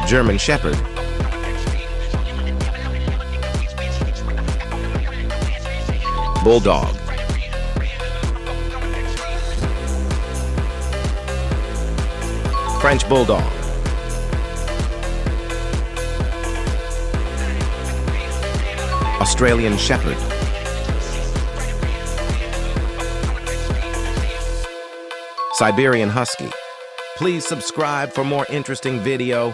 German Shepherd, Bulldog, French Bulldog, Australian Shepherd, Siberian Husky. Please subscribe for more interesting video.